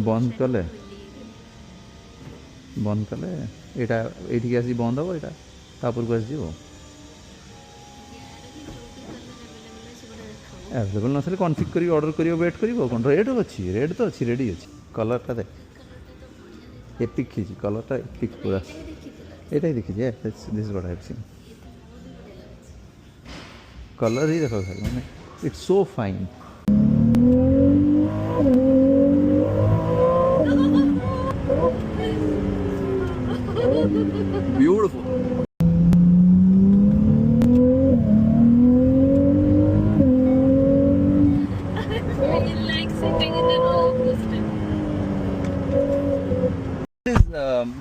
बंद कले एटा एठी आसी बंद हम एटा तापर को आसी अवेलेबल नसले कन्फिग करी ऑर्डर करियो वेट करियो कोन रेड तो अच्छी रेडी अच्छी कलरटा देख एपिक खींची कलरटा एपिक पूरा एटा ही देखी this is what I have seen colour ही देखो भाई मैंने it's so fine beautiful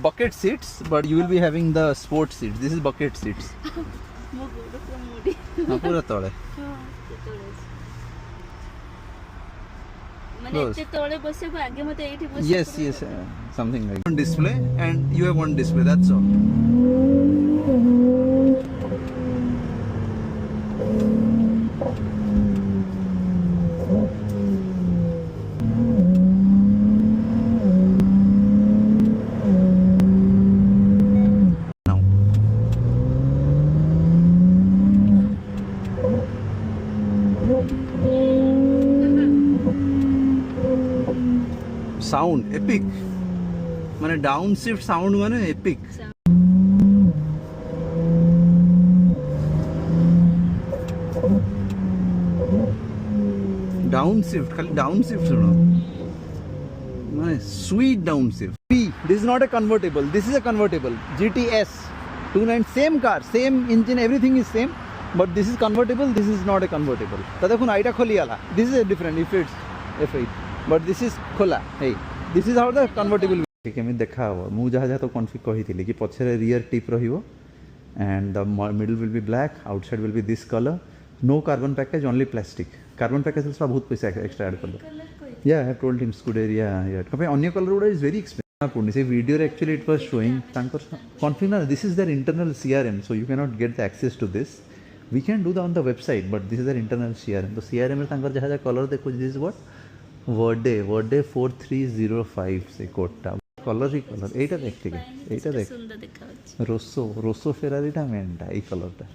bucket seats but you will be having the sport seats this is bucket seats पूरा तले माने एते तळे बसेबो आगे मते एठी बसे yes something like one display and you have one display that's all sound epic माने डाउन शिफ्ट साउंड माने एपिक डाउन शिफ्ट खाली डाउन शिफ्ट सुनो माने sweet down shift this is not a convertible this is a convertible GTS 29 same car same engine everything is same but this is convertible this is not a convertible तो देखो आईटा खोली आला this is different if it's F8 but this is खोला हे this is how the convertible केमी देखा हो मु जहाँ जहाँ तो कन्फिग कही कि पछरे रियर टिप रहिबो and the middle will be black outside will be this colour no carbon package only plastic carbon package बहुत पैसा एक्स्ट्रा ऐड कर या I have told him Scuderia या कपे अन्य कलर गुडा इज वेरी एक्सपेंसिव पुणी से वीडियो रे एक्चुअली इट वाज शोइंग तांकर कन्फिग ना this is their internal CRM so you can not get the access to this we can do the on the website but this is their internal CRM तो CRM में तांकर जहाँ जहाँ colour देखो this is what Verde 4305 से Kota colour ही colour एटा देख ठीक है एटा देख सुंदर देखाउछ रोसो फेरारीटा मेनटा ए कलरटा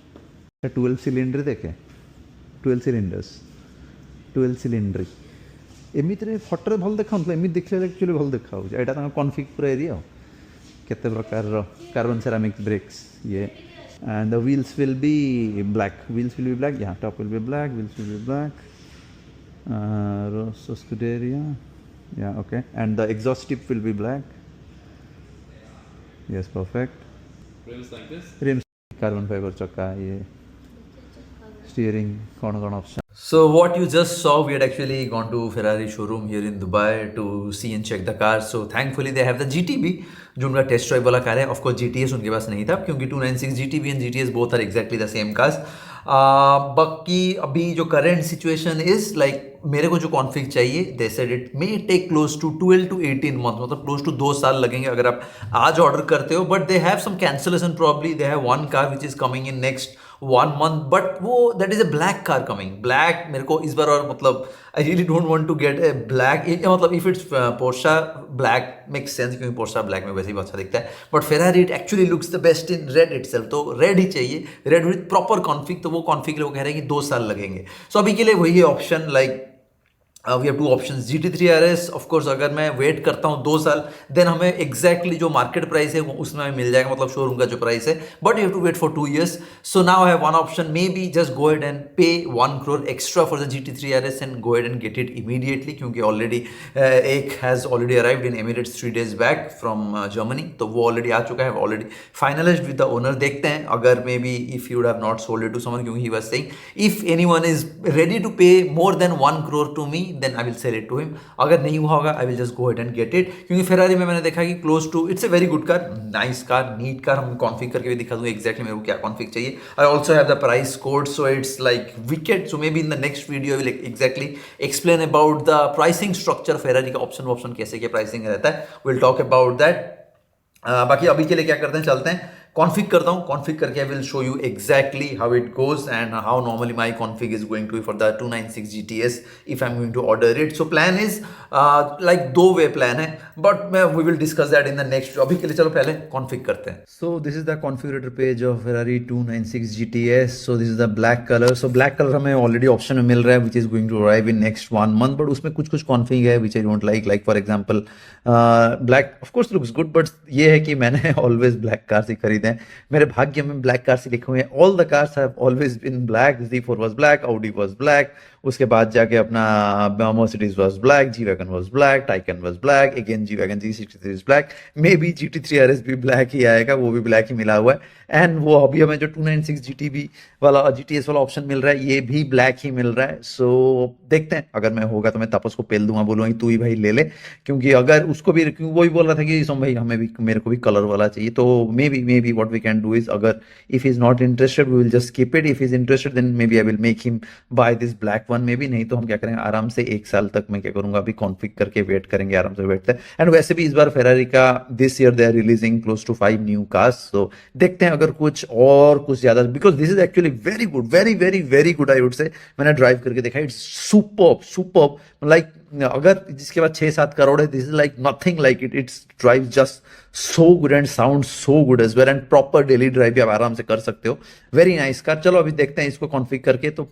12 सिलिंडर देखे 12 सिलिंडर्स 12 सिलिंडर एमितरे फोटो भल देखा एमि देखले एक्चुअली भल देखा एटा तांका कन्फिग पूरा एरिया केते प्रकार कार्बन सेरामिक ब्रेक्स ये and the wheels will be black यहाँ top will be black wheels will be black Rosso Scuderia yeah okay and the exhaust tip will be black yes perfect rims carbon fiber chakka ye steering कौन option. So what you just saw, we had actually gone to Ferrari showroom here in Dubai to see and check the car. So thankfully they have the GTB जो उनका test drive वाला car है. Of course GTS उनके पास नहीं था क्योंकि 296 GTB and GTS both are exactly the same cars. बाकी अभी जो करंट सिचुएशन इज लाइक मेरे को जो कॉन्फिग चाहिए they said it may take close to 12 to 18 month मतलब क्लोज टू 2 साल लगेंगे अगर आप आज ऑर्डर करते हो. But they have some cancellation probably. They have one car which is coming in next 1 month but वो that is a black car coming. Black मेरे को इस बार और मतलब I really don't want to get a black मतलब if it's Portia black makes sense क्योंकि Portia black में वैसे ही अच्छा दिखता है. But Ferrari it actually looks the best in red itself. तो रेड ही चाहिए रेड विद प्रॉपर कॉन्फिग. तो वो कॉन्फिग के लिए वो कह रहे हैं कि 2 साल लगेंगे. सो अभी के लिए वही है option like we have two options GT3 RS. Of course अगर मैं वेट करता हूँ 2 साल देन हमें एग्जैक्टली जो मार्केट प्राइस है वो उसमें हमें मिल जाएगा मतलब शोरूम का जो प्राइस है. But you have to wait for 2 years. So now I have one option may be just go ahead and pay 1 crore extra for the GT3 RS and go ahead and get it immediately क्योंकि already एक has already arrived in Emirates 3 days back from Germany. तो वो already आ चुका है already finalised with the owner. देखते हैं अगर may be if you would have not sold it to someone क्योंकि he was saying if anyone is ready to pay more than 1 crore to me then I will sell it to him. अगर नहीं हुआ होगा I will just go ahead and get it क्योंकि Ferrari में मैंने देखा कि close to it's a very good car nice car neat car. हम कॉन्फिग करके भी दिखा दूंगा एग्जैक्टली मेरे को क्या कॉन्फिग चाहिए. I also have the price code so it's like wicket. So may be in the next video will exactly explain about the pricing structure Ferrari का ऑप्शन कैसे क्या प्राइसिंग रहता है. Will talk about that. बाकी अभी के लिए क्या करते हैं चलते हैं कॉन्फ़िग करता हूँ, कॉन्फ़िग करके I will show you exactly how it goes and how normally my config is going to be for the 296 GTS if I am going to order it. So plan is like 2 way plan है, but मैं we will discuss that in the next. अभी के लिए चलो पहले config करते हैं. So this is the configurator page of Ferrari 296 GTS. So this is the black colour. So black colour हमें ऑलरेडी ऑप्शन में मिल रहा है which is going to arrive in next 1 month, but उसमें कुछ कुछ कॉन्फ़िग है which I don't like for example black of course looks good, but ये है कि मैंने ऑलवेज ब्लैक कार से खरीदे हैं. मेरे भाग्य में ब्लैक कार से लिखे हुए हैं. All the cars have always been black. Z4 was black, Audi was black, उसके बाद जाके अपना Mercedes was black, G-Wagon was black, Taycan was black, again G-Wagon G63 is black, may be GT3 RS भी black ही आएगा, वो भी black ही मिला हुआ है. एंड वो अभी हमें जो 296 GTB वाला GTS वाला ऑप्शन मिल रहा है ये भी ब्लैक ही मिल रहा है. सो देखते हैं, अगर मैं होगा तो मैं तापस को पेल दूंगा, बोलूंगा तू ही भाई ले ले, क्योंकि अगर उसको भी, क्योंकि वो ही बोल रहा था कि सोम भाई हमें भी, मेरे को भी कलर वाला चाहिए. तो maybe what we can do is, अगर if is not interested we will just keep it, if is interested then may be I will make him buy this black one. Maybe नहीं तो हम क्या करेंगे आराम से 1 साल तक मैं क्या करूंगा अभी कॉन्फ़िग करके वेट करेंगे, आराम से बैठते हैं. एंड वैसे भी इस बार फेरारी का this year they are releasing close to 5 new cars. So देखते हैं अगर कुछ ज्यादा, because this is actually very good, very good I would say. मैंने ड्राइव करके देखा, इट्स सुपर्ब लाइक, अगर जिसके बाद 6-7 करोड़ है, this is like nothing like it. It's drive just so good and sound so good as well, and proper daily drive भी आप आराम से कर सकते हो. Very nice car. चलो अभी देखते हैं इसको कॉन्फ़िग करके. तो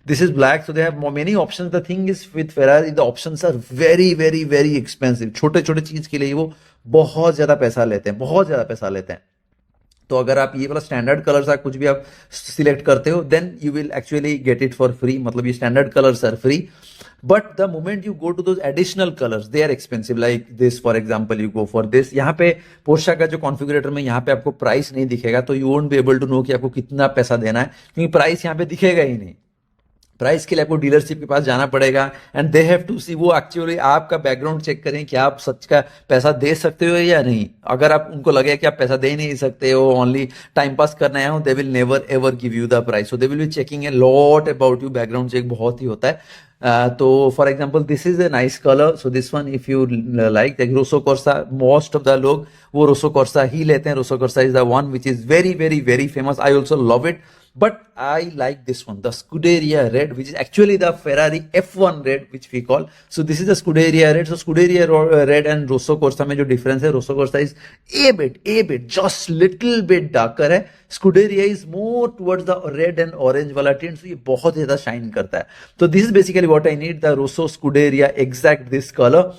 this is black, so they have many options. The thing is with Ferrari the options are very expensive. छोटे चीज के लिए वो बहुत ज्यादा पैसा लेते हैं. तो अगर आप ये वाला स्टैंडर्ड कलर्स आप कुछ भी आप सिलेक्ट करते हो then you will actually get it for free. मतलब ये standard colours are free, but the moment you go to those additional colours they are expensive. Like this for example, you go for this. यहाँ पे Portia का जो configurator में यहाँ पे आपको प्राइस नहीं दिखेगा, तो you won't be able to know कि आपको कितना पैसा देना है, क्योंकि प्राइस यहाँ पे दिखेगा ही नहीं. प्राइस के लिए आपको डीलरशिप के पास जाना पड़ेगा एंड दे हैव टू सी, वो एक्चुअली आपका बैकग्राउंड चेक करें कि आप सच का पैसा दे सकते हो या नहीं. अगर आप उनको लगे कि आप पैसा दे नहीं सकते हो, ओनली टाइम पास करना है, they will never ever give you the price. So they will be checking a lot about you. Background check बहुत ही होता है. तो for example this is a nice colour. So this one if you like Rosso Corsa, most of the लोग वो Rosso Corsa ही लेते हैं. Rosso Corsa is the one which is very famous. I also love it. But I like this one, the Scuderia Red, which is actually the Ferrari F1 Red, which we call. So this is the Scuderia Red. So Scuderia Red and Rosso Corsa में जो difference है, Rosso Corsa is a bit, just little bit darker है. Scuderia is more towards the red and orange वाला tint, so ये बहुत ज़्यादा shine करता है. So this is basically what I need, the Rosso Scuderia, exact this color.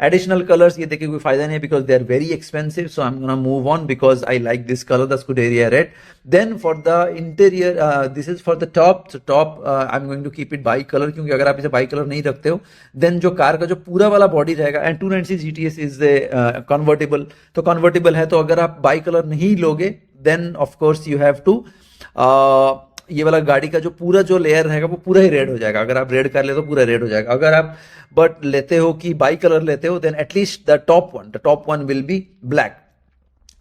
Additional colors ये देखिए कोई फायदा नहीं है because they are very expensive. So I'm gonna move on because I like this color, the Scuderia Red. Then for the interior, this is for the top. So top I'm going to keep it bi-color, क्योंकि अगर आप इसे bi-color नहीं रखते हो then जो car का जो पूरा वाला बॉडी रहेगा, and 296 GTS is a convertible, तो convertible है, तो अगर आप bi-color नहीं लोगे then of course you have to ये वाला गाड़ी का जो पूरा जो लेयर रहेगा वो पूरा ही रेड हो जाएगा. अगर आप रेड कर ले तो पूरा रेड हो जाएगा. अगर आप बट लेते हो कि बाई कलर लेते हो then at least the top one will be black,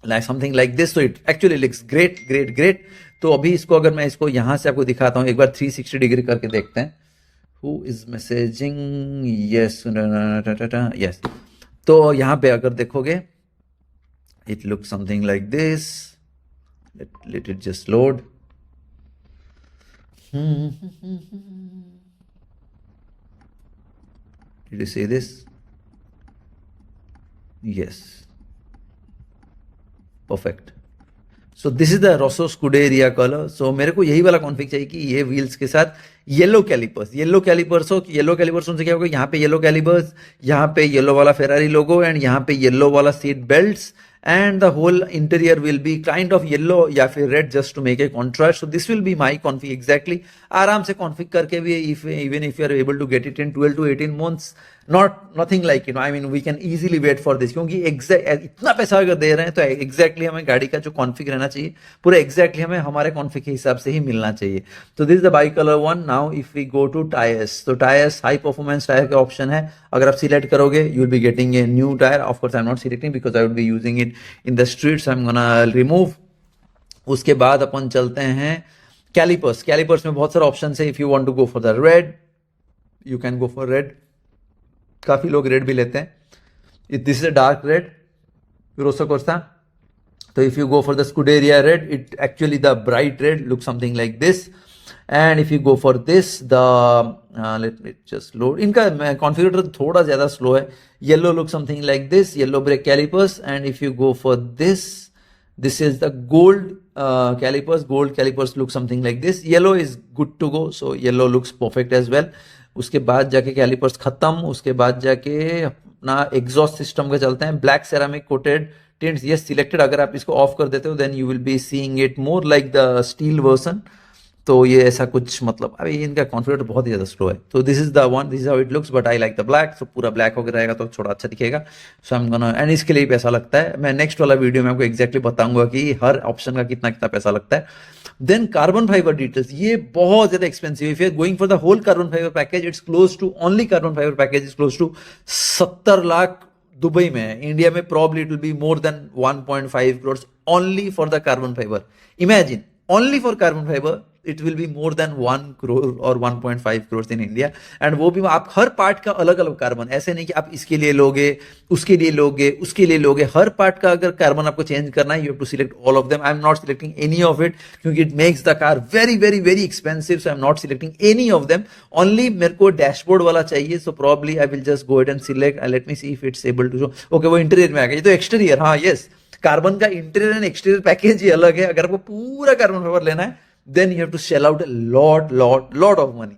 like something like this. So it actually looks great. तो अभी इसको अगर मैं इसको यहां से आपको दिखाता हूं, एक बार 360 डिग्री करके देखते हैं. Who is messaging? यस. तो यहां पे अगर देखोगे it looks something like this. Let it just load. Did you see this? Yes. Perfect. So this is the Rosso Scuderia color. So मेरे को यही वाला कॉन्फ़िग चाहिए कि ये व्हील्स के साथ येलो कैलिपर्स हो. येलो कैलिपर्स उनसे क्या होगा, यहाँ पे येलो कैलिपर्स, यहाँ पे येलो वाला फेरारी लोगो, एंड यहाँ पे येलो वाला seat belts, and the whole interior will be kind of yellow या फिर red just to make a contrast. So this will be my config exactly. आराम से config करके भी even if you are able to get it in 12 to 18 months, nothing like I mean we can easily wait for this, क्योंकि इतना पैसा अगर दे रहे हैं तो exactly हमें गाड़ी का जो config रहना चाहिए पूरा exactly हमें हमारे config के हिसाब से ही मिलना चाहिए. तो this is the bi-color one. Now if we go to tires, तो tires high performance tire का option है. अगर आप select करोगे you will be getting a new tire. Of course I'm not selecting because I would be using it in the streets. I'm gonna remove. उसके बाद अपन चलते हैं कैलिपर्स में बहुत सारे ऑप्शन है. If you want to go for the red you can go for red. काफी लोग रेड भी लेते हैं. This is a dark red Rosso Corsa. So if you go for the Scuderia red, it actually the bright red looks something like this. And if you go for this, the let me just load. इनका configurator थोड़ा ज़्यादा slow है. Yellow looks something like this. Yellow brake calipers. And if you go for this, this is the gold calipers. Gold calipers look something like this. Yellow is good to go. So yellow looks perfect as well. उसके बाद जाके calipers खत्म. उसके बाद जाके अपना exhaust system का चलते हैं. Black ceramic coated tints. Yes, selected. अगर आप इसको off कर देते हो, then you will be seeing it more like the steel version. तो ये ऐसा कुछ मतलब अभी इनका कॉन्फिगरेटर बहुत ही ज़्यादा स्लो है. तो this is the one, this is how it looks, but I like the black. So पूरा ब्लैक होकर रहेगा तो थोड़ा अच्छा दिखेगा. So I am gonna, and इसके लिए पैसा लगता है. मैं नेक्स्ट वाला वीडियो में आपको एग्जैक्टली बताऊंगा कि हर ऑप्शन का कितना कितना पैसा लगता है. देन कार्बन फाइबर डिटेल्स, ये बहुत ज्यादा expensive. If you are going for the whole carbon fibre package, it's close to, only carbon fibre package is close to 70 lakh. Dubai में, इंडिया में probably it will be more than 1.5 crore only for the carbon fibre. Imagine, only for carbon fibre it will be more than 1 crore or 1.5 crores in India. And वो भी आप हर part का अलग अलग carbon, ऐसे नहीं कि आप इसके लिए लोगे, उसके लिए लोगे, उसके लिए लोगे. हर पार्ट का अगर कार्बन आपको चेंज करना है, you have to select all of them. I am not selecting any of it क्योंकि it makes the car very very very expensive. So I am not selecting any of them. Only मेरे को dashboard वाला चाहिए. So probably I will just go ahead and select. Let me see if it's able to show. Okay, वो interior में आ गया. ये तो exterior, हाँ यस, कार्बन का इंटीरियर एंड एक्सटीरियर पैकेज ही अलग है. अगर आपको पूरा कार्बन फाइबर लेना है, then you have to shell out a lot of money.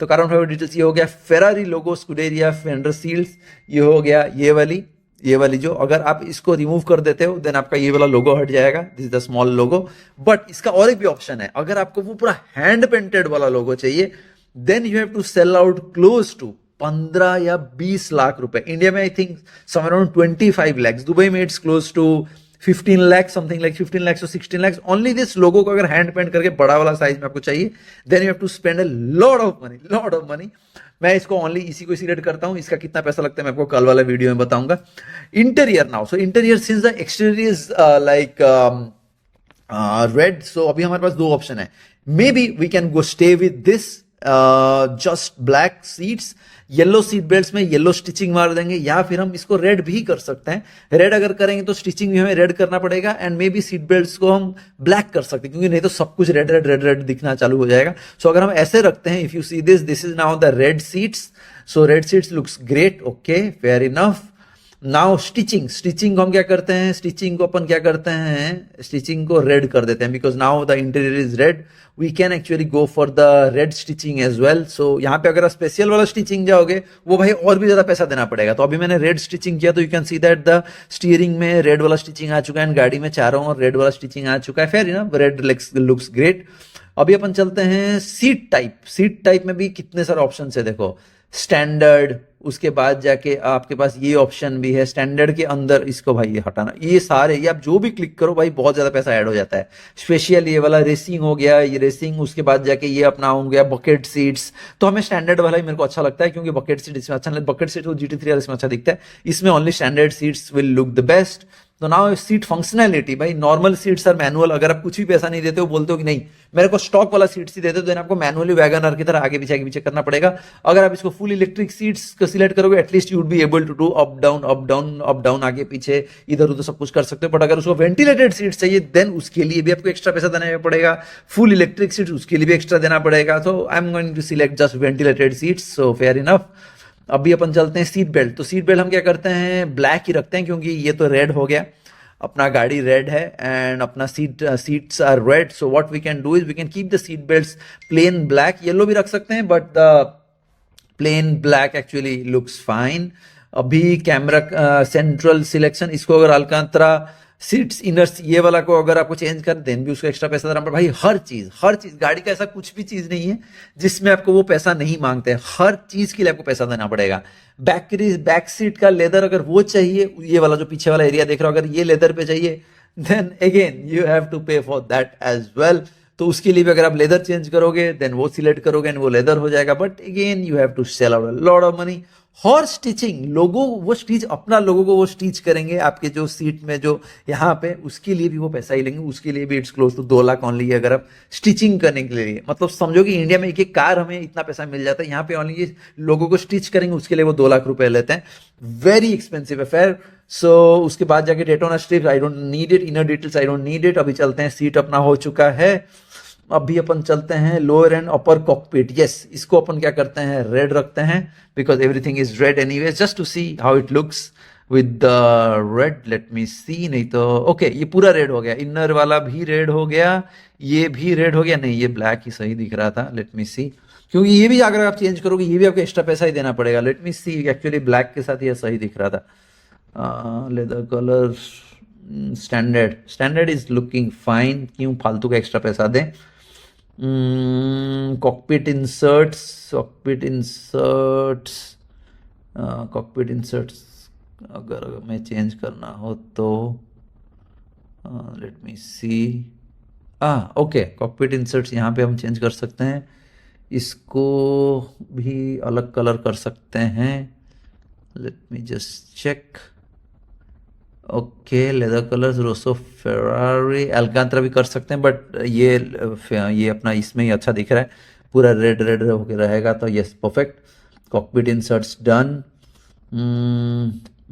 तो कार्बन फाइबर डिटेल्स ये हो गया. फेरारी लोगो, स्कूडेरिया, फेंडर सील्स, ये हो गया. ये वाली जो अगर आप इसको रिमूव कर देते हो, देन आपका ये वाला लोगो हट जाएगा. This is the small logo. But इसका और एक भी ऑप्शन है, अगर आपको वो पूरा हैंड पेंटेड वाला लोगो चाहिए, then you have to shell out close to 15 या 20 लाख रुपए. इंडिया में I think somewhere around 25 lakhs. Dubai में it's close to 15 lakhs, something like 15 lakhs to 16 lakhs. Only this logo को अगर हैंड पेंट करके बड़ा वाला साइज में आपको चाहिए, then you have to spend a lot of money. मैं इसको ओनली इसी को सिलेक्ट करता हूं. इसका कितना पैसा लगता है मैं आपको कल वाला वीडियो में बताऊंगा. Interior now. So interior, since the exterior is like red, so अभी हमारे पास दो ऑप्शन है. Maybe we can go stay with this just black seats. Yellow seat belts में येलो स्टिचिंग मार देंगे, या फिर हम इसको रेड भी कर सकते हैं. रेड अगर करेंगे तो स्टिचिंग भी हमें रेड करना पड़ेगा, and may be seat belts को हम ब्लैक कर सकते हैं, क्योंकि नहीं तो सब कुछ रेड दिखना चालू हो जाएगा. सो अगर हम ऐसे रखते हैं, if you see this is now the red seats. So red seats looks great. Okay, fair enough. Now stitching को हम क्या करते हैं, स्टिचिंग को अपन क्या करते हैं, स्टिचिंग को रेड कर देते हैं, because now the interior is red. We can actually go for the red stitching as well. So यहाँ पे अगर आप स्पेशल वाला स्टिचिंग जाओगे, वो भाई और भी ज्यादा पैसा देना पड़ेगा. तो अभी मैंने रेड स्टिचिंग किया, तो you can see that the steering में रेड वाला स्टिचिंग आ चुका है, एंड गाड़ी में चारों और रेड वाला स्टिचिंग आ चुका है. फेयर ना, रेड लुक्स ग्रेट. अभी अपन चलते हैं सीट टाइप में भी कितने सारे ऑप्शन है. देखो, स्टैंडर्ड, उसके बाद जाके आपके पास ये ऑप्शन भी है. स्टैंडर्ड के अंदर इसको भाई ये हटाना, ये सारे, ये आप जो भी क्लिक करो भाई बहुत ज्यादा पैसा ऐड हो जाता है. स्पेशल ये वाला रेसिंग हो गया, ये रेसिंग. उसके बाद जाके ये अपना हो गया बकेट सीट्स. तो हमें स्टैंडर्ड वाला ही मेरे को अच्छा लगता है, क्योंकि बकेट सीट इसमें अच्छा, बकेट सीट GT3 इसमें अच्छा दिखता है. इसमें only standard seats will look the best. तो नाउ सीट फंक्शनैलिटी, भाई नॉर्मल सीट्स आर मैनुअल. अगर आप कुछ भी पैसा नहीं देते हो, बोलते हो कि नहीं मेरे को स्टॉक वाला सीट्स ही देते हो, देन आपको मैनुअली वैगनर की तरह आगे पीछे करना पड़ेगा. अगर आप इसको फुल इलेक्ट्रिक सीट्स को सिलेक्ट करोगे, at least you would be able to do up down, आगे पीछे इधर उधर सब कुछ कर सकते हो. बट अगर उसको वेंटिलेटेड सीट्स चाहिए, देन उसके लिए भी आपको एक्स्ट्रा पैसा देना पड़ेगा. फुल इलेक्ट्रिक सीट्स, उसके लिए भी एक्स्ट्रा देना पड़ेगा. So I am going to select just ventilated seats. So fair enough. अभी अपन चलते हैं सीट बेल्ट. तो सीट बेल्ट हम क्या करते हैं, ब्लैक ही रखते हैं, क्योंकि ये तो रेड हो गया, अपना गाड़ी रेड है, एंड अपना seats are red. So what we can do is we can keep the seat belts plain black. Yellow भी रख सकते हैं, but the plain black actually looks fine. अभी कैमरा सेंट्रल सिलेक्शन, इसको अगर अलकांतरा सीट्स इनर्स, ये वाला को अगर आपको चेंज कर देन भी उसको एक्स्ट्रा पैसा देना पड़ेगा. भाई हर चीज गाड़ी का ऐसा कुछ भी चीज नहीं है जिसमें आपको वो पैसा नहीं मांगते. हर चीज के लिए आपको पैसा देना पड़ेगा. बैक सीट का लेदर अगर वो चाहिए, ये वाला जो पीछे वाला एरिया देख रहा हो, अगर ये लेदर पे चाहिए, then again you have to pay for that as well. तो उसके लिए भी अगर आप लेदर चेंज करोगे, देन वो सिलेक्ट करोगे एंड वो लेदर हो जाएगा. But again you have to shell out a lot of money. और स्टिचिंग, लोगो वो स्टिच, अपना लोगों को वो स्टिच करेंगे आपके जो सीट में, जो यहाँ पे, उसके लिए भी वो पैसा ही लेंगे. उसके लिए भी it's close to 2 lakh only, अगर आप स्टिचिंग करने के लिए. मतलब समझो कि इंडिया में एक कार हमें इतना पैसा मिल जाता है, यहाँ पे ओनली लोगों को स्टिच करेंगे उसके लिए वो 2 लाख रुपए लेते हैं. वेरी एक्सपेंसिव है. सो उसके बाद जाके Daytona strips I don't need it, inner details I don't need it. अभी चलते हैं, सीट अपना हो चुका है, अभी अपन चलते हैं lower and upper cockpit. Yes, इसको अपन क्या करते हैं, रेड रखते हैं, because everything is red anyway, just to see how it looks with the red. Let me see, नहीं तो ओके ये पूरा रेड हो गया, इनर वाला भी रेड हो गया, ये भी रेड हो गया, नहीं ये ब्लैक ही सही दिख रहा था। लेट मी सी, क्योंकि ये भी अगर आप चेंज करोगे ये भी आपको एक्स्ट्रा पैसा ही देना पड़ेगा। लेट मी सी, एक्चुअली ब्लैक के साथ ये सही दिख रहा था। Leather colour standard is looking fine, क्यों फालतू का एक्स्ट्रा पैसा दें। कॉकपिट इंसर्ट्स अगर मैं चेंज करना हो तो लेट मी सी, ओके कॉकपिट इंसर्ट्स यहाँ पे हम चेंज कर सकते हैं, इसको भी अलग कलर कर सकते हैं। Let me just check, okay leather colours Rosso Ferrari Alcantara भी कर सकते हैं, बट ये अपना इसमें ही अच्छा दिख रहा है, पूरा रेड रेड होके रहेगा तो yes perfect. Cockpit inserts done.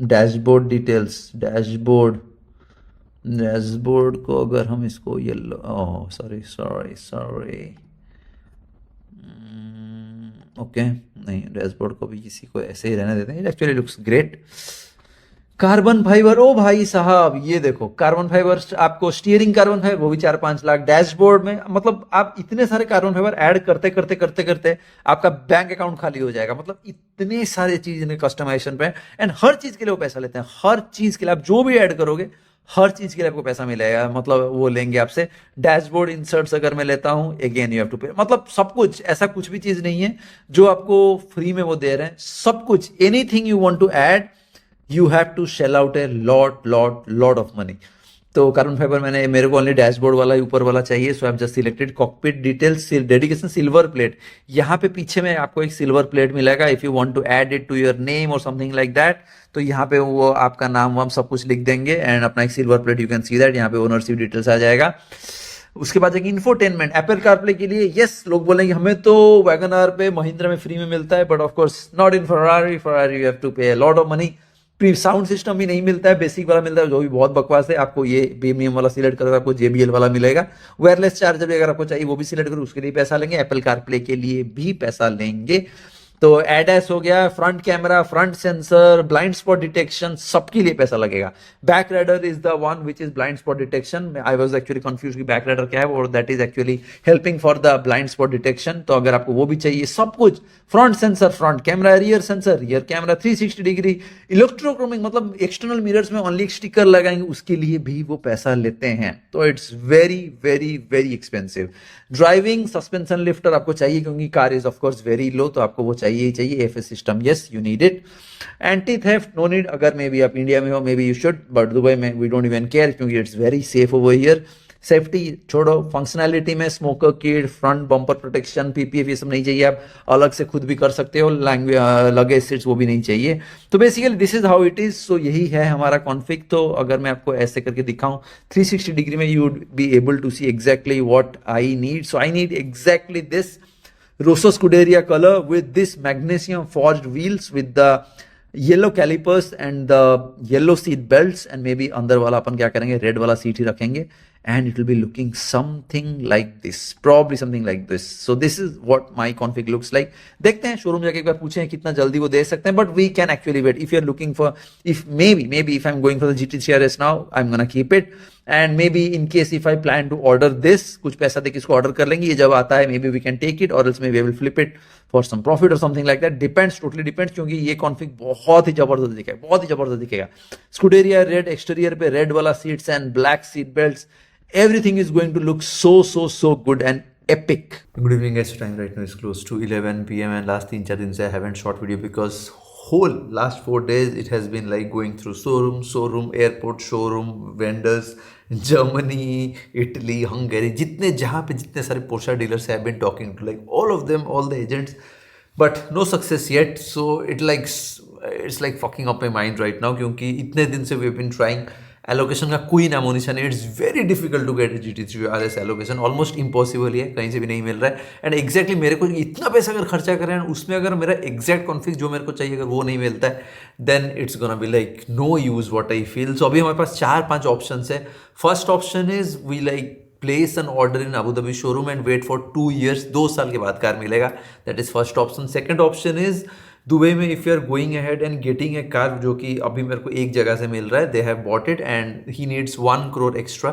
Dashboard details, dashboard को अगर हम इसको येलो, सॉरी ओके नहीं, डैशबोर्ड को भी किसी को ऐसे ही रहने देते हैं, actually looks great. Carbon fibre, ओ भाई साहब ये देखो कार्बन फाइबर, आपको स्टीयरिंग कार्बन फाइबर वो भी 4-5 लाख, डैशबोर्ड में मतलब आप इतने सारे कार्बन फाइबर ऐड करते करते करते करते आपका बैंक अकाउंट खाली हो जाएगा। मतलब इतने सारे चीज इन्हें कस्टमाइजेशन पे, एंड हर चीज के लिए वो पैसा लेते हैं, हर चीज के लिए आप जो भी ऐड करोगे हर चीज के लिए आपको पैसा मिलेगा, मतलब वो लेंगे आपसे। डैशबोर्ड इंसर्ट्स अगर मैं लेता हूं अगेन यू हैव टू पे, मतलब सब कुछ, ऐसा कुछ भी चीज नहीं है जो आपको फ्री में वो दे रहे हैं, सब कुछ anything you want to add you have to shell out a lot of money। तो कार्बन फाइबर मेरे को ओनली डैशबोर्ड वाला ऊपर वाला चाहिए, so I have just selected cockpit details, dedication silver plate. यहाँ पे पीछे में आपको एक सिल्वर प्लेट मिलेगा, if you want to add it to your name और समथिंग लाइक दैट, तो यहाँ पे वो आपका नाम वाम सब कुछ लिख देंगे एंड अपना एक silver plate, you can see that, यहाँ पे ओनरशिप डिटेल्स आ जाएगा। उसके बाद एक इंफोटेनमेंट एप्पल कारप्ले के लिए, यस लोग बोलेंगे हमें तो वैगनआर पे महिंद्रा में फ्री में मिलता है, but of course not in Ferrari you have to pay a lot of money. Sound system भी नहीं मिलता है, बेसिक वाला मिलता है जो भी बहुत बकवास है। आपको ये प्रीमियम वाला सिलेक्ट करोगे आपको JBL वाला मिलेगा। वायरलेस चार्जर भी अगर आपको चाहिए वो भी सिलेक्ट करो, उसके लिए पैसा लेंगे। एप्पल कारप्ले के लिए भी पैसा लेंगे। तो एडएस हो गया, front camera, front sensor, blind spot detection, सबके लिए पैसा लगेगा। Back rider is the one which is blind spot detection. I was actually confuse कि बैक राइडर क्या है, और that is actually helping for the blind spot detection. तो अगर आपको वो भी चाहिए, सब कुछ, front sensor, front camera, rear sensor, rear camera, 360 degree, electrochromic, मतलब एक्सटर्नल मिरर्स में ओनली स्टिकर लगाएंगे, उसके लिए भी वो पैसा लेते हैं। तो it's very very very expensive. Driving suspension lifter आपको चाहिए क्योंकि car is of course very low, तो आपको वो चाहिए ही चाहिए। AFS system, yes you need it. Anti theft no need, अगर मे बी आप इंडिया में हो may be you should, but Dubai में वी डोंट इवन केयर क्योंकि it's very safe over here. Safety छोड़ो, फंक्शनैलिटी में smoker kit, front bumper protection, PPF ये सब नहीं चाहिए, आप अलग से खुद भी कर सकते हो। लगेज सीट्स वो भी नहीं चाहिए। तो basically this is how it is. So यही है हमारा कॉन्फिग। तो अगर मैं आपको ऐसे करके दिखाऊं 360 डिग्री में, you would be able to see exactly what I need. So I need exactly this Rosso Scuderia color with this magnesium forged wheels with the yellow calipers and the yellow seat belts, and maybe अंदर वाला अपन क्या करेंगे, red वाला seat ही रखेंगे, and it will be looking something like this, probably something like this. So this is what my config looks like. देखते हैं showroom जाके एक बार पूछें कितना जल्दी वो दे सकते हैं, but we can actually wait if you're looking for, if maybe if I'm going for the GT3 RS now, I'm gonna keep it. And maybe in case if I plan to order this, कुछ पैसा दे के इसको order कर लेंगे, ये जब आता है maybe we can take it, or else maybe I will flip it for some profit or something like that. Depends, totally depends, क्योंकि ये कॉन्फ़िग बहुत ही जबरदस्त दिखेगा, बहुत ही जबरदस्त दिखेगा। स्कूडेरिया रेड एक्सटीरियर पे, रेड वाला seats and black seat belts, everything is going to look so good and epic. Good evening guys, time right now is close to 11 PM and last 3-4 दिन से I haven't shot video because whole last 4 days it has been like going through showroom, airport, showroom, vendors, Germany, Italy, Hungary, जितने जहाँ पे जितने सारे Porsche dealers have been talking to, like all of them, all the agents, but no success yet. So it's like fucking up my mind right now क्योंकि इतने दिन से we have been trying allocation का कोई नामो निशान नहीं. It's very difficult to get GT3 RS allocation, almost impossible ही है, कहीं से भी नहीं मिल रहा है. एंड एग्जैक्टली मेरे को इतना पैसा अगर खर्चा करें उसमें अगर मेरा एग्जैक्ट कॉन्फिग जो मेरे को चाहिए अगर वो नहीं मिलता है, then it's gonna be like no use what I feel. So अभी हमारे पास 4-5 ऑप्शन है. First option is we like place an order in Abu Dhabi showroom and wait for 2 years, 2 साल के बाद कार मिलेगा. That is first option. Second option is Dubai में if you are going ahead and getting a car जो कि अभी मेरे को एक जगह से मिल रहा है, they have bought it and he needs 1 crore extra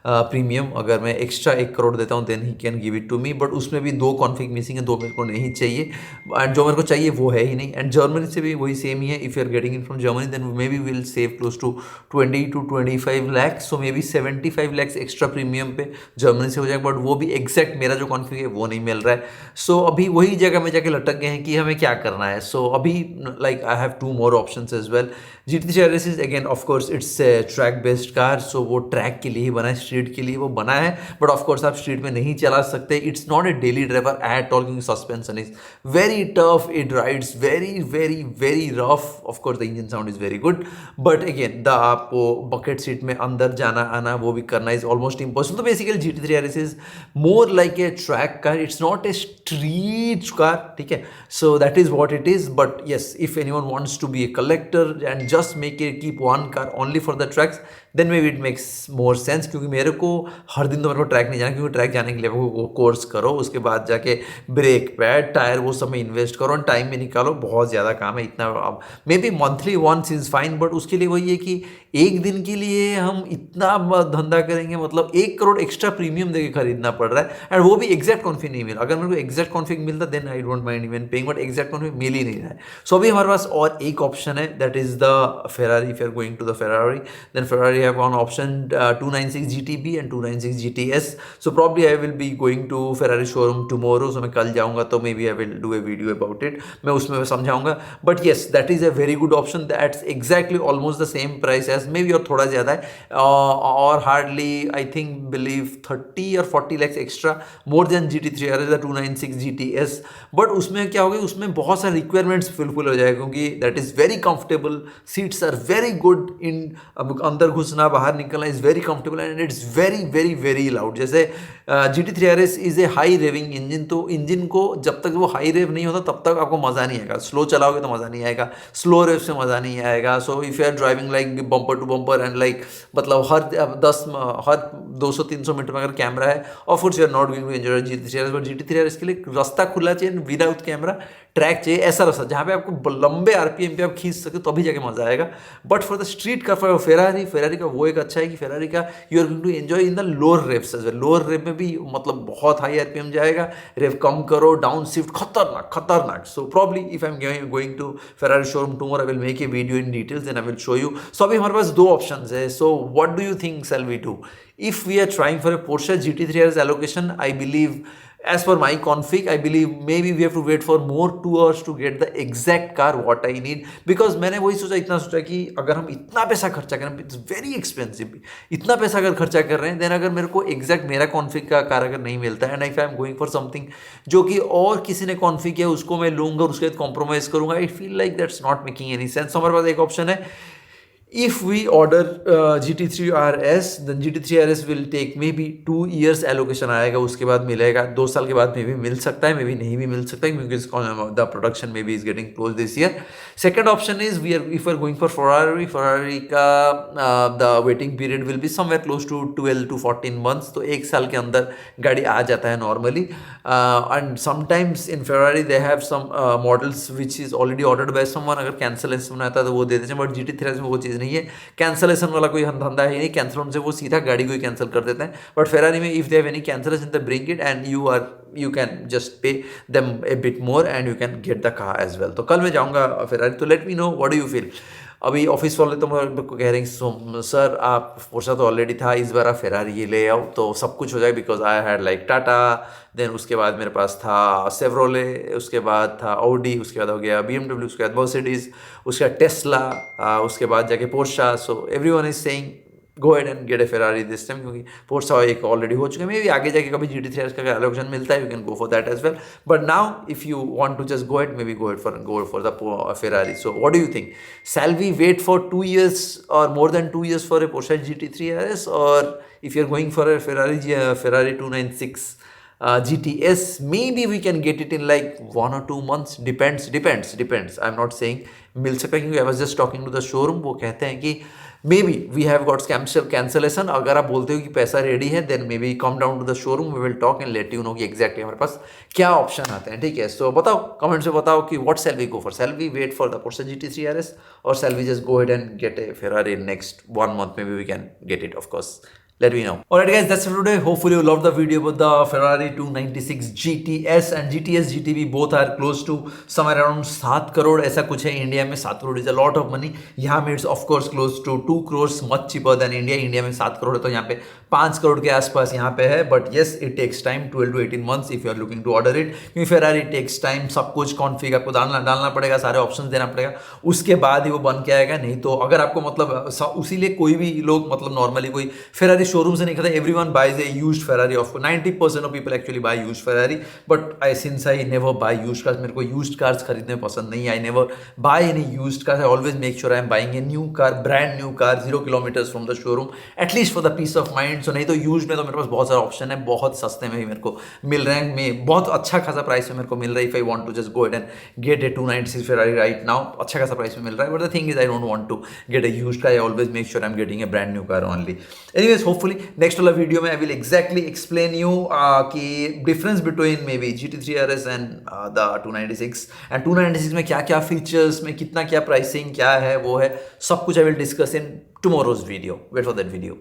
premium. अगर मैं एक्स्ट्रा 1 crore देता हूँ then he can give it to me, but उसमें भी 2 कॉन्फिग मिसिंग है, 2 मेरे को नहीं चाहिए एंड जो मेरे को चाहिए वो है ही नहीं. एंड जर्मनी से भी वही सेम ही है. If you are getting in from Germany then may be will save close to 20 to 25 lakhs. So may be 75 lakhs extra premium पे जर्मनी से हो जाएगा, बट वो भी एग्जैक्ट मेरा जो कॉन्फिग है वो नहीं मिल रहा है. सो अभी वही जगह में जाके लटक गए हैं कि हमें क्या करना है. सो अभी like I have 2 more options as well. GT3 RS is again of course it's a track based car, so वो ट्रैक के लिए ही बना है, स्ट्रीट के लिए वो बना है, बट ऑफ कोर्स आप स्ट्रीट में नहीं चला सकते. It's not a daily driver at all क्योंकि suspension is very tough, it rides very very very rough. Of course the engine sound is very good, but again the आपको bucket seat में अंदर जाना आना वो भी करना इज ऑलमोस्ट इम्पॉसिबल. तो basically GT3 RS is more like a track car, it's not a street car, ठीक है. So that is what it is. But yes, if anyone wants to be a collector and just keep one car only for the tracks, then may be it makes more sense. क्योंकि मेरे को हर दिन तो मेरे को track नहीं जाना, क्योंकि ट्रैक जाने के लिए वो कोर्स करो, उसके बाद जाके ब्रेक पैड टायर वो सब में इन्वेस्ट करो और टाइम में निकालो, बहुत ज़्यादा काम है. इतना अब may be monthly once is fine, but उसके लिए वही है कि एक दिन के लिए हम इतना धंधा करेंगे, मतलब 1 crore एक्स्ट्रा प्रीमियम देके खरीदना पड़ रहा है एंड वो भी एग्जैक्ट कॉन्फिग नहीं मिल रहा. अगर मेरे को एग्जैक्ट कॉन्फिग मिलता then I don't mind even paying, but exact config मिल ही नहीं रहा है. सो अभी हमारे पास और एक ऑप्शन है, that is the Ferrari. If you are going to the Ferrari then Ferrari have one option 296 GTB and 296 GTS. So probably I will be going to Ferrari showroom tomorrow. So मैं कल जाऊँगा तो maybe I will do a video about it. मैं उसमें समझाऊँगा. But yes, that is a very good option. That's exactly almost the same price as maybe और थोड़ा ज़्यादा है और hardly I think believe 30 or 40 lakhs extra more than GT3 RS, the 296 GTS. But उसमें क्या होगा, उसमें बहुत सारे requirements fulfill हो जाएगा क्योंकि that is very comfortable. Seats are very good in अंदर घुसना बाहर निकलना is very comfortable and it's very very very loud. जैसे GT3 RS is a high raving engine, तो इंजन को जब तक वो हाई रेव नहीं होता तब तक आपको मज़ा नहीं आएगा. स्लो चलाओगे तो मज़ा नहीं आएगा, स्लो रेव से मज़ा नहीं आएगा. So if you are driving like bumper to bumper and like मतलब हर 200-300 मीटर में अगर कैमरा है, of course you are not going to enjoy GT3 RS. But GT3 RS के लिए रास्ता खुला चाहिए, विदाउट कैमरा ट्रैक चाहिए, ऐसा रास्ता जहाँ पे आपको लंबे RPM पे आप खींच सके तो अभी जाके मजा आएगा. बट फॉर द स्ट्रीट का फॉर फेरारी का वो एक अच्छा है कि फेरारी का you are going to enjoy in the lower revs as well. Lower rev में भी मतलब बहुत हाई RPM जाएगा, रेव कम करो, डाउन शिफ्ट खतरनाक. So probably if I am going to Ferrari showroom tomorrow I will make a video in details then I will show you. So अभी हमारे पास 2 ऑप्शन है. So what do you think shall we do? If we are trying for a Porsche GT3 RS allocation, I believe as per my config, I believe maybe we have to wait for more 2 hours to get the exact car what I need. Because मैंने वही इतना सोचा कि अगर हम इतना पैसा खर्चा करें, इट्स वेरी एक्सपेंसिव, इतना पैसा अगर खर्चा कर रहे हैं देन अगर मेरे को एग्जैक्ट मेरा कॉन्फिग का कार अगर नहीं मिलता है and if I am going for something जो कि और किसी ने कॉन्फिग किया उसको मैं लूँगा और उसके बाद कॉम्प्रोमाइज करूँगा, I feel like that's not making any sense. हमारे पास एक ऑप्शन है, if we order GT3 RS then GT3 RS will take maybe 2 years allocation आएगा, उसके बाद मिलेगा 2 साल के बाद मे भी मिल सकता है, मे भी नहीं भी मिल सकता है क्योंकि the production maybe is getting close this year. Second option is if we are going for Ferrari का the waiting period will be somewhere close to 12 to 14 months. तो 1 साल के अंदर गाड़ी आ जाता है normally. And sometimes in Ferrari they have some models which is already ordered by someone, अगर cancellation आता है तो वो दे देते हैं. बट GT3 RS में वो चीज़ नहीं है, कैंसलेशन वाला कोई धंधा है नहीं. कैंसल से वो सीधा गाड़ी को ही कैंसिल कर देते हैं. बट फेरारी में if they have any cancellation they bring it and you can just pay them a bit more and you can get the car as well. तो कल मैं जाऊँगा फेरारी, तो let me know what do you feel. अभी office वाले तो मेरे को कह रहे हैं सर आप पोर्शा तो ऑलरेडी था, इस बार आप फेरारी ये ले आओ तो सब कुछ हो जाए. Because I had like Tata, देन उसके बाद मेरे पास था सेवरोले, उसके बाद था ऑडी, उसके बाद हो गया BMW, उसके बाद मर्सिडीज, उसके बाद टेस्ला, उसके बाद जाके Portia. So everyone is saying go ahead and get a Ferrari this time, क्योंकि Porsche एक ऑलरेडी हो चुका है, मे भी आगे जाके कभी GT3 RS का ऑप्शन मिलता है, you can go for that as well, but now if you want to just go ahead, maybe go for the Ferrari. So what do you think? Shall we wait for 2 years or more than 2 years for a Porsche GT3 RS, or if you're going for a Ferrari 296 GTS, maybe we can get it in like 1 or 2 months, depends. I'm not saying मिल सकता है, क्योंकि I was just talking to the showroom, वो कहते हैं कि maybe we have got cancellation. अगर आप बोलते हो कि पैसा रेडी है, then maybe come down to the showroom, we will talk and let you know कि exactly हमारे पास क्या ऑप्शन आते हैं, ठीक है. So बताओ, कमेंट्स में बताओ कि what shall we go for? Shall we wait for the Porsche GT3 RS, or shall we just go ahead and get a Ferrari in next 1 month? Maybe we can get it, of course. Let me know. Alright guys, that's it for today. Hopefully you loved the video about the Ferrari 296 GTS and GTS GTB. Both are close to somewhere around 7 crore. ऐसा कुछ है India में. 7 crore is a lot of money. यहाँ में it's of course close to 2 crores, much cheaper than India. India में 7 crore है, तो यहाँ पे 5 crore के आसपास यहाँ पे है. But yes, it takes time, 12 to 18 months if you are looking to order it. क्योंकि Ferrari takes time, सब कुछ कॉन्फ़िग आपको डालना पड़ेगा, सारे ऑप्शंस देना पड़ेगा, उसके बाद ही वो बन के आएगा. नहीं तो अगर आपको मतलब उसीलिए कोई भी लोग मतलब नॉर्मली कोई Ferrari शोरूम से नहीं खाता. Everyone buys a used Ferrari. Of 90% of people actually buy used Ferrari, but since I never buy used cars, मेरे को used cars खरीदने पसंद नहीं. I never buy any used cars. I always make sure I am buying a new car, brand new car, 0 kilometers from the showroom, at least for the peace of mind. So नहीं तो used में तो मेरे पास बहुत सारा option है, बहुत सस्ते में भी मेरे को मिल रहे हैं, मैं बहुत अच्छा खासा प्राइस में मेरे को मिल रहा है. If I want to just go ahead and get a 296 Ferrari right now, अच्छा खासा प्राइस में मिल रहा है. But the thing is, I don't want to get a used car. I always make sure I'm getting a brand new car only. Anyways, hopefully next वाला video में I will exactly explain you कि difference between maybe GT3 RS and the 296 and 296 में क्या क्या features में कितना क्या pricing क्या है वो है सब कुछ I will discuss in tomorrow's video. Wait for that video.